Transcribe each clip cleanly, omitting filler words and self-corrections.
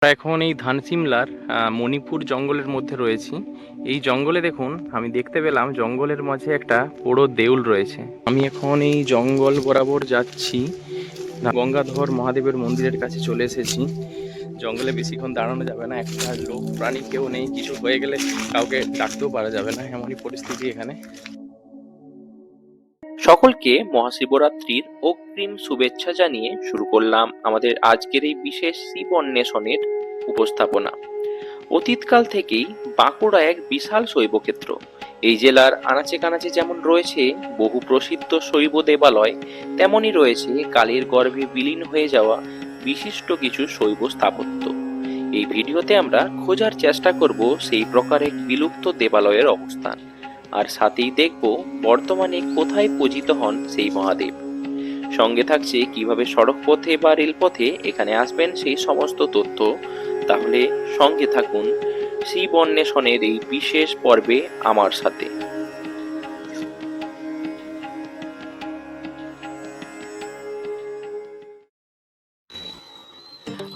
আমরা এখন এই ধানসিমলার মণিপুর জঙ্গলের মধ্যে রয়েছি। এই জঙ্গলে দেখুন, আমি দেখতে পেলাম জঙ্গলের মাঝে একটা বড় দেউল রয়েছে। আমি এখন এই জঙ্গল বরাবর যাচ্ছি, গঙ্গাধর মহাদেবের মন্দিরের কাছে চলে এসেছি। জঙ্গলে বেশিক্ষণ দাঁড়ানো যাবে না, একটা লোক প্রাণী কেউ নেই, কিছু হয়ে গেলে কাউকে ডাকতেও পারা যাবে না, এমনই পরিস্থিতি এখানে। সকলকে মহাশিবরাত্রির অগ্রিম শুভেচ্ছা জানিয়ে শুরু করলাম আমাদের আজকের এই বিশেষ শিব অন্বেষণের উপস্থাপনা। অতীতকাল থেকেই বাঁকুড়া এক বিশাল শৈবক্ষেত্র। এই জেলার আনাচে কানাচে যেমন রয়েছে বহু প্রসিদ্ধ শৈব দেবালয়, তেমনই রয়েছে কালের গর্ভে বিলীন হয়ে যাওয়া বিশিষ্ট কিছু শৈব স্থাপত্য। এই ভিডিওতে আমরা খোঁজার চেষ্টা করব সেই প্রকার এক বিলুপ্ত দেবালয়ের অবস্থান, আর সাথেই দেখব বর্তমানে কোথায় পূজিত হন সেই মহাদেব। সঙ্গে থাকছে কিভাবে সড়ক পথে বা রেলপথে এখানে আসবেন সেই সমস্ত তথ্য। তাহলে সঙ্গে থাকুন শিব অন্বেষণের এই বিশেষ পর্বে আমার সাথে।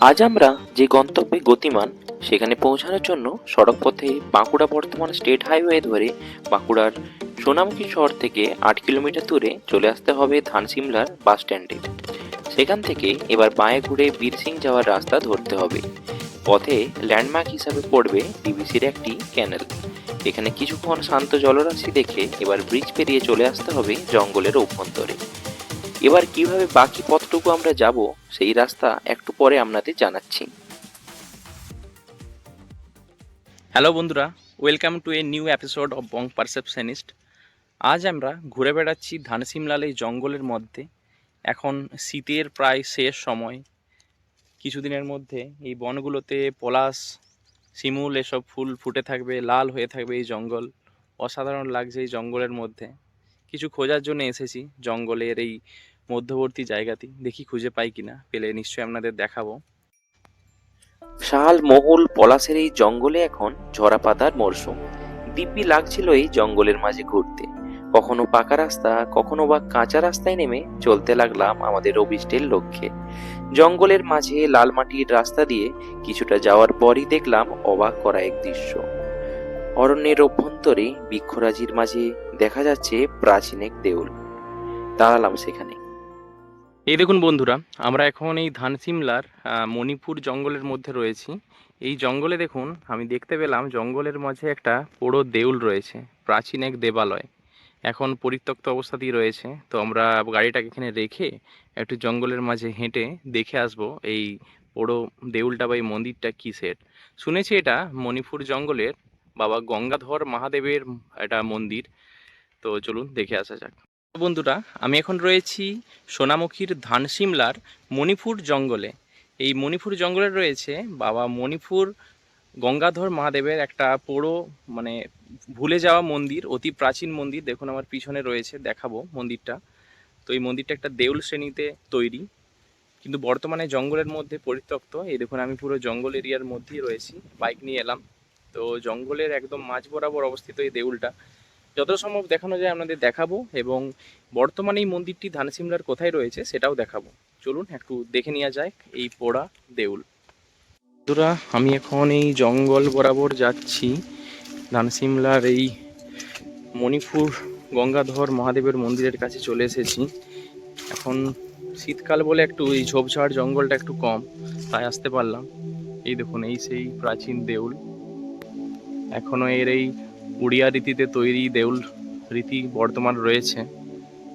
আজ আমরা যে গন্তব্যে গতিমান সেখানে পৌঁছানোর জন্য সড়ক পথে বাঁকুড়া বর্ধমান স্টেট হাইওয়ে ধরে বাঁকুড়ার সোনামুখী শহর থেকে 8 কিলোমিটার দূরে চলে আসতে হবে ধানসিমলার বাস স্ট্যান্ডে। সেখান থেকে এবার বাঁয়ে ঘুরে বীরসিং যাওয়ার রাস্তা ধরতে হবে। পথে ল্যান্ডমার্ক হিসাবে পড়বে ডিভিসির একটি ক্যানেল। এখানে কিছুক্ষণ শান্ত জলরাশি দেখে এবার ব্রিজ পেরিয়ে চলে আসতে হবে জঙ্গলের অভ্যন্তরে। এবার কিভাবে বাকি পথটুকু আমরা যাব সেই রাস্তা একটু পরে আপনাদের জানাচ্ছি। হ্যালো বন্ধুরা, welcome to a new episode of Bong perceptionist. আজ আমরা ঘুরে বেড়াচ্ছি ধানসিমলাল এই জঙ্গলের মধ্যে। এখন শীতের প্রায় শেষ সময়। কিছুদিনের মধ্যে এই বনগুলোতে পলাশ, শিমুল এসব ফুল ফুটে থাকবে, লাল হয়ে থাকবে এই জঙ্গল। অসাধারণ লাগছে এই জঙ্গলের মধ্যে। কিছু খোঁজার জন্য এসেছি জঙ্গলের এই মধ্যবর্তী জায়গাটি, দেখি খুঁজে পাই কিনা, পেলে নিশ্চয়ই আপনাদের দেখাবো। শাল, মহুল, পলাশের এই জঙ্গলে এখন ঝরা পাতার মরশুম। দিব্যি লাগছিল এই জঙ্গলের মাঝে ঘুরতে। কখনো পাকা রাস্তা, কখনো বা কাঁচা রাস্তায় নেমে চলতে লাগলাম আমাদের অভিষ্টের লক্ষ্যে। জঙ্গলের মাঝে লাল মাটির রাস্তা দিয়ে কিছুটা যাওয়ার পরই দেখলাম অবাক করা এক দৃশ্য। অরণ্যের অভ্যন্তরে বৃক্ষরাজির মাঝে দেখা যাচ্ছে প্রাচীন এক দেউল। দাঁড়ালাম সেখানে। এই দেখুন বন্ধুরা, আমরা এখন এই ধানসিমলার মণিপুর জঙ্গলের মধ্যে রয়েছি। এই জঙ্গলে দেখুন, আমি দেখতে পেলাম জঙ্গলের মাঝে একটা বড় দেউল রয়েছে, প্রাচীন এক দেবালয়। এখন পরিত্যক্ত অবস্থাতেই রয়েছে। তো আমরা গাড়িটাকে এখানে রেখে একটু জঙ্গলের মাঝে হেঁটে দেখে আসবো এই বড় দেউলটা বা এই মন্দিরটা কিসের। শুনেছি এটা মণিপুর জঙ্গলের বাবা গঙ্গাধর মহাদেবের একটা মন্দির। তো চলুন দেখে আসা যাক বন্ধুরা। আমি এখন রয়েছি সোনামুখীর ধানসিমলার মণিপুর জঙ্গলে। এই মণিপুর জঙ্গলে রয়েছে বাবা মণিপুর গঙ্গাধর মহাদেবের একটা পুরো ভুলে যাওয়া মন্দির, অতি প্রাচীন মন্দির। দেখুন আমার পিছনে রয়েছে, দেখাবো মন্দিরটা। তো এই মন্দিরটা একটা দেউল শ্রেণীতে তৈরি, কিন্তু বর্তমানে জঙ্গলের মধ্যে পরিত্যক্ত। এই দেখুন আমি পুরো জঙ্গল এরিয়ার মধ্যেই রয়েছি, বাইক নিয়ে এলাম। তো জঙ্গলের একদম মাঝ বরাবর অবস্থিত এই দেউলটা, যতটা সম্ভব দেখানো যায় আপনাদের দেখাবো, এবং বর্তমানে এই মন্দিরটি ধানসিমলার কোথায় রয়েছে সেটাও দেখাবো। চলুন একটু দেখে নেওয়া যায় এই পোড়া দেউল। বন্ধুরা, আমি এখন এই জঙ্গল বরাবর যাচ্ছি, ধানসিমলার এই মণিপুর গঙ্গাধর মহাদেবের মন্দিরের কাছে চলে এসেছি। এখন শীতকাল বলে একটু এই ঝোপঝাড় জঙ্গলটা একটু কম, তাই আসতে পারলাম। এই দেখুন, এই সেই প্রাচীন দেউল। এখনো এর এই উড়িয়া রীতিতে তৈরি দেউল রীতি বর্তমান রয়েছে।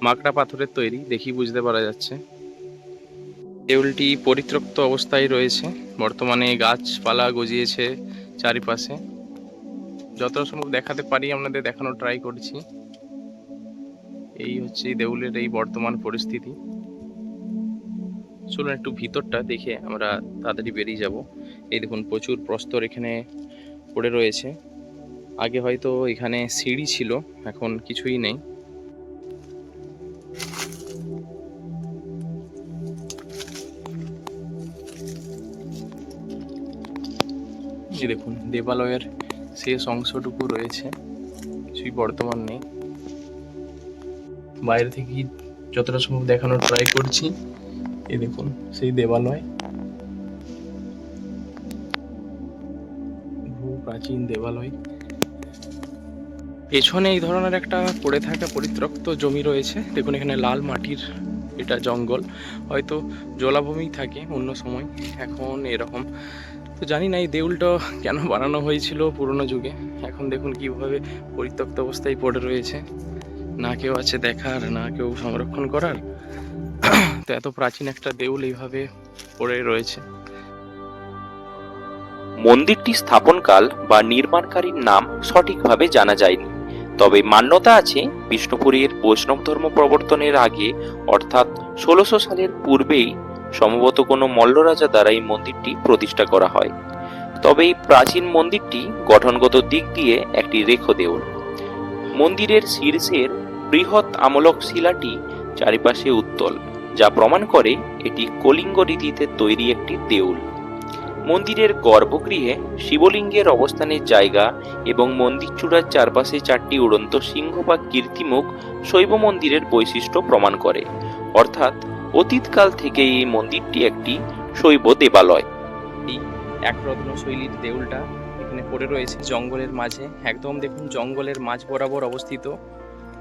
মাকড়া পাথরের তৈরি, দেখি বুঝতে পারা যাচ্ছে। দেউলটি পরিত্যক্ত অবস্থায় রয়েছে, বর্তমানে গাছপালা গজিয়েছে চারিপাশে। যতটা সম্ভব দেখাতে পারি আপনাদের দেখানোর ট্রাই করছি। এই হচ্ছে দেউলের এই বর্তমান পরিস্থিতি। চলুন একটু ভিতরটা দেখে আমরা তাড়াতাড়ি বেরিয়ে যাব। এই দেখুন প্রচুর প্রস্তর এখানে পড়ে রয়েছে। আগে হয়তো এখানে সিঁড়ি ছিল, এখন কিছুই নেই। এই দেখুন দেবালয়ের শেষ অংশটুকু রয়েছে, কিছুই বর্তমান নেই। বাইরে থেকে যতটা সম্ভব দেখানোর ট্রাই করছি। এই দেখুন সেই দেবালয়। প্রাচীন দেবালয়। পেছনে এই ধরনের একটা পড়ে থাকা পরিত্যক্ত জমি রয়েছে। দেখুন এখানে লাল মাটির এটা জঙ্গল, হয়তো জলাভূমি থাকে অন্য সময়, এখন এরকম। তো জানি না এই দেউলটা কেন বানানো হয়েছিল পুরনো যুগে, এখন দেখুন কিভাবে পরিত্যক্ত অবস্থায় পড়ে রয়েছে, না কেউ আছে দেখার, না কেউ সংরক্ষণ করার। তো এত প্রাচীন একটা দেউল এইভাবে পড়ে রয়েছে। মন্দিরটি স্থাপনকাল বা নির্মাণকারীর নাম সঠিকভাবে জানা যায়নি, তবে মান্যতা আছে বিষ্ণুপুরের বৈষ্ণব ধর্ম প্রবর্তনের আগে অর্থাৎ 1600 সালের পূর্বেই সম্ভবত কোনো মল্ল রাজা দ্বারা এই মন্দিরটি প্রতিষ্ঠা করা হয়। তবে এই প্রাচীন মন্দিরটি গঠনগত দিক দিয়ে একটি রেখ দেউল। মন্দিরের শীর্ষের বৃহৎ আমলক শিলাটি চারিপাশে উত্তল, যা প্রমাণ করে এটি কলিঙ্গ রীতিতে তৈরি একটি দেউল। মন্দিরের গর্ভগৃহে শিবলিঙ্গের অবস্থানের জায়গা এবং মন্দির চূড়ার চারপাশে 4টি উড়ন্ত সিংহ বা কীর্তিমুখ শৈব মন্দিরের বৈশিষ্ট্য প্রমাণ করে, অর্থাৎ অতীতকাল থেকে এই মন্দিরটি একটি শৈব দেবালয়। এই একরত্ন শৈলীর দেউলটা এখানে পড়ে রয়েছে জঙ্গলের মাঝে, একদম দেখুন জঙ্গলের মাঝ বরাবর অবস্থিত।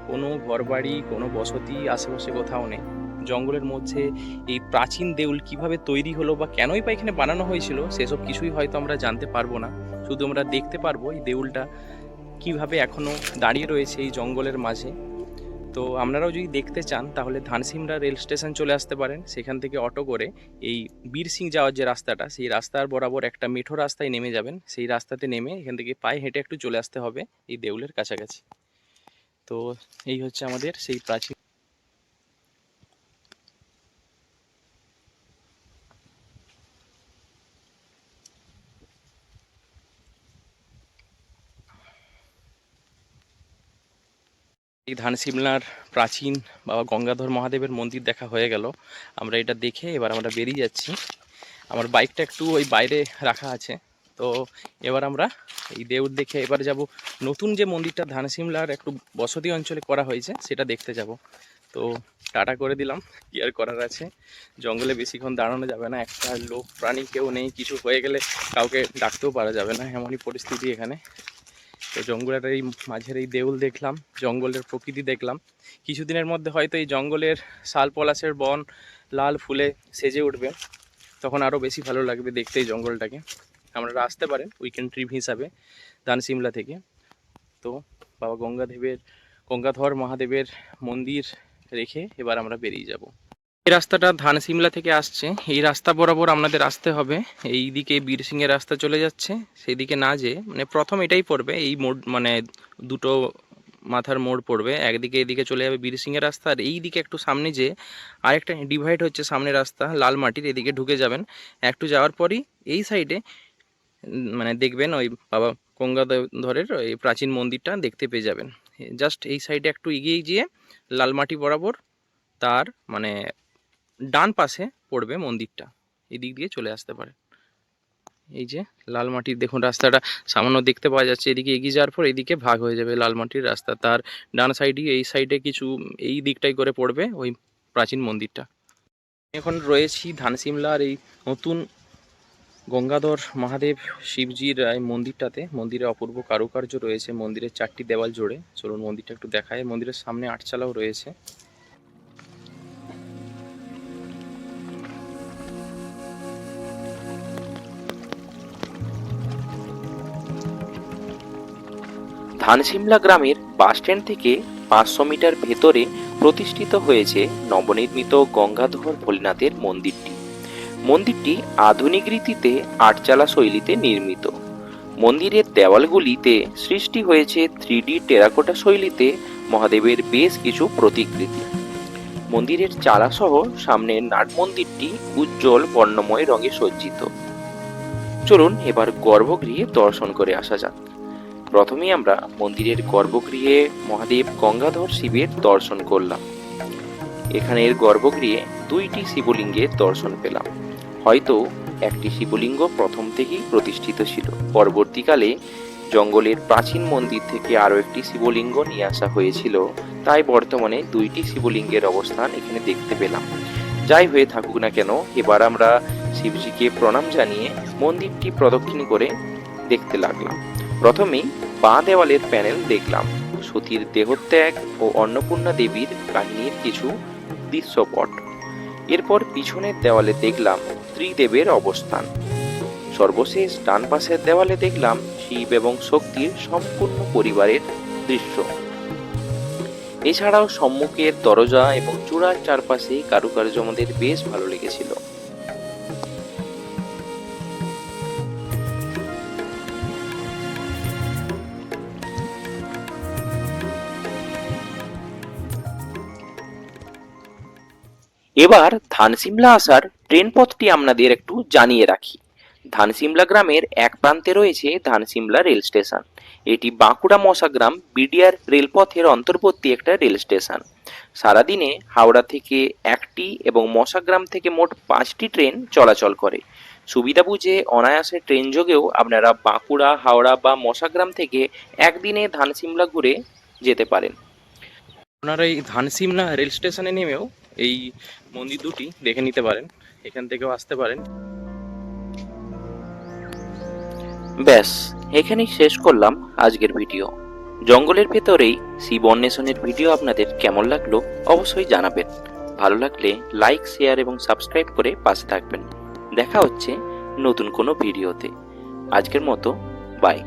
কোনো ঘরবাড়ি, কোনো বসতি আশেপাশে কোথাও নেই, জঙ্গলের মধ্যে এই প্রাচীন দেউল কিভাবে তৈরি হলো বা কেনই বা এখানে বানানো হয়েছিল সেসব কিছুই হয়তো আমরা জানতে পারবো না, শুধু আমরা দেখতে পারবো এই দেউলটা কিভাবে এখনো দাঁড়িয়ে রয়েছে এই জঙ্গলের মাঝে। তো আপনারাও যদি দেখতে চান তাহলে ধানসিমরা রেল স্টেশন চলে আসতে পারেন, সেখান থেকে অটো করে এই বীরসিং যাওয়ার যে রাস্তাটা, সেই রাস্তার বরাবর একটা মেঠো রাস্তায় নেমে যাবেন, সেই রাস্তাতে নেমে এখান থেকে পায়ে হেঁটে একটু চলে আসতে হবে এই দেউলের কাছাকাছি। তো এই হচ্ছে আমাদের সেই প্রাচীন। এই ধানসিমলার প্রাচীন বাবা গঙ্গাধর মহাদেবের মন্দির দেখা হয়ে গেল। আমরা এটা দেখে এবার আমরা বেরিয়ে যাচ্ছি। আমার বাইকটা একটু ওই বাইরে রাখা আছে, তো এবার আমরা এই দেউল দেখে এবার যাব নতুন যে মন্দিরটা ধানসিমলার একটু বসতি অঞ্চলে করা হয়েছে সেটা দেখতে যাব। তো টাটা করে দিলাম, কি আর করার আছে, জঙ্গলে বেশিক্ষণ দাঁড়ানো যাবে না, একটা লোক প্রাণী কেউ নেই, কিছু হয়ে গেলে কাউকে ডাকতেও পারা যাবে না, এমনই পরিস্থিতি এখানে। তো জঙ্গলের এই মাঝের এই দেউল দেখলাম, জঙ্গলের প্রকৃতি দেখলাম, কিছুদিনের মধ্যে হয়তো এই জঙ্গলের শাল পলাশের বন লাল ফুলে সেজে উঠবে, তখন আরও বেশি ভালো লাগবে দেখতে এই জঙ্গলটাকে। আপনারা আসতে পারেন উইকেন্ড ট্রিপ হিসাবে ধানসিমলা থেকে। তো বাবা গঙ্গাধর মহাদেবের মন্দির রেখে এবার আমরা বেরিয়ে যাব। এই রাস্তাটা ধানসিমলা থেকে আসছে, এই রাস্তা বরাবর আপনাদের আসতে হবে। এই দিকে বীরসিংহের রাস্তা চলে যাচ্ছে, সেই দিকে না যেয়ে মানে প্রথম এটাই পড়বে, এই মোড় মানে দুটো মাথার মোড় পড়বে, একদিকে এদিকে চলে যাবে বীরসিংহের রাস্তা, আর এই দিকে একটু সামনে যে আরেকটা ডিভাইড হচ্ছে সামনে রাস্তা লাল মাটির, এদিকে ঢুকে যাবেন। একটু যাওয়ার পরই এই সাইডে মানে দেখবেন ওই বাবা গঙ্গাধরের ওই প্রাচীন মন্দিরটা দেখতে পেয়ে যাবেন। জাস্ট এই সাইডে একটু এগিয়ে গিয়ে লাল মাটি বরাবর তার মানে ডান পাশে পড়বে মন্দিরটা, এই দিক দিয়ে চলে আসতে পারে। এই যে লাল মাটির দেখুন রাস্তাটা সামান্য দেখতে পাওয়া যাচ্ছে, এদিকে এগিয়ে যাওয়ার পর এদিকে ভাগ হয়ে যাবে লাল মাটির রাস্তা, তার ডান সাইডে এই সাইডে কিছু এই দিকটাই করে পড়বে ওই প্রাচীন মন্দিরটা। এখন রয়েছি ধানসিমলার এই নতুন গঙ্গাধর মহাদেব শিবজির এই মন্দিরটাতে। মন্দিরে অপূর্ব কারুকার্য রয়েছে, মন্দিরের 4টি দেওয়াল জুড়ে। চলুন মন্দিরটা একটু দেখায়। মন্দিরের সামনে আটচালাও রয়েছে। ধানসিমলা গ্রামের বাসস্ট্যান্ড থেকে 500 মিটার ভেতরে প্রতিষ্ঠিত হয়েছে নবনির্মিত গঙ্গাধর ভোলেনাথের মন্দিরটি। মন্দিরটি আধুনিক রীতিতে আটচালা শৈলীতে নির্মিত। মন্দিরের দেওয়ালগুলিতে সৃষ্টি হয়েছে 3D টেরাকোটা শৈলীতে মহাদেবের বেশ কিছু প্রতিকৃতি। মন্দিরের চালাসহ সামনের নাট মন্দিরটি উজ্জ্বল বর্ণময় রঙে সজ্জিত। চলুন এবার গর্ভগৃহে দর্শন করে আসা যাক। প্রথমেই আমরা মন্দিরের গর্ভগৃহে মহাদেব গঙ্গাধর শিবের দর্শন করলাম। এখানের গর্ভগৃহে 2টি শিবলিঙ্গের দর্শন পেলাম। হয়তো একটি শিবলিঙ্গ প্রথম থেকেই প্রতিষ্ঠিত ছিল, পরবর্তীকালে জঙ্গলের প্রাচীন মন্দির থেকে আরও একটি শিবলিঙ্গ নিয়ে আসা হয়েছিল, তাই বর্তমানে 2টি শিবলিঙ্গের অবস্থান এখানে দেখতে পেলাম। যাই হয়ে থাকুক না কেন, এবার আমরা শিবজিকে প্রণাম জানিয়ে মন্দিরটি প্রদক্ষিণ করে দেখতে লাগলাম। প্রথমেই বাঁ দেওয়ালের প্যানেল দেখলাম। সতীর দেহত্যাগ ও অন্নপূর্ণা দেবীর কাহিনীর কিছু দৃশ্যপট। এরপর পিছনের দেওয়ালে দেখলাম ত্রিদেবের অবস্থান। সর্বশেষ ডান পাশের দেওয়ালে দেখলাম শিব এবং শক্তির সম্পূর্ণ পরিবারের দৃশ্য। এছাড়াও সম্মুখের দরজা এবং চূড়ার চারপাশে কারুকার্য আমাদের বেশ ভালো লেগেছিল। এবার ধানসিমলা আসার ট্রেন পথটি আপনাদের একটু জানিয়ে রাখি। ধানসিমলা গ্রামের এক প্রান্তে রয়েছে ধানসিমলা রেল স্টেশন। এটি বাঁকুড়া মশাগ্রাম বিডিআর রেলপথের অন্তর্বর্তী একটা রেল স্টেশন। সারাদিনে হাওড়া থেকে একটি এবং মশাগ্রাম থেকে মোট 5টি ট্রেন চলাচল করে। সুবিধা বুঝে অনায়াসে ট্রেন যোগেও আপনারা বাঁকুড়া, হাওড়া বা মশাগ্রাম থেকে একদিনে ধানসিমলা ঘুরে যেতে পারেন। আপনারা এই ধানসিমলা রেল স্টেশনে নেমেও এই মন্দির দুটি দেখে নিতে পারেন, এখান থেকেও আসতে পারেন। ব্যাস, এখানেই শেষ করলাম আজকের ভিডিও। জঙ্গলের ভেতরেই শিব অন্বেষণের ভিডিও আপনাদের কেমন লাগলো অবশ্যই জানাবেন। ভালো লাগলে লাইক, শেয়ার এবং সাবস্ক্রাইব করে পাশে থাকবেন। দেখা হচ্ছে নতুন কোনো ভিডিওতে। আজকের মতো বাই।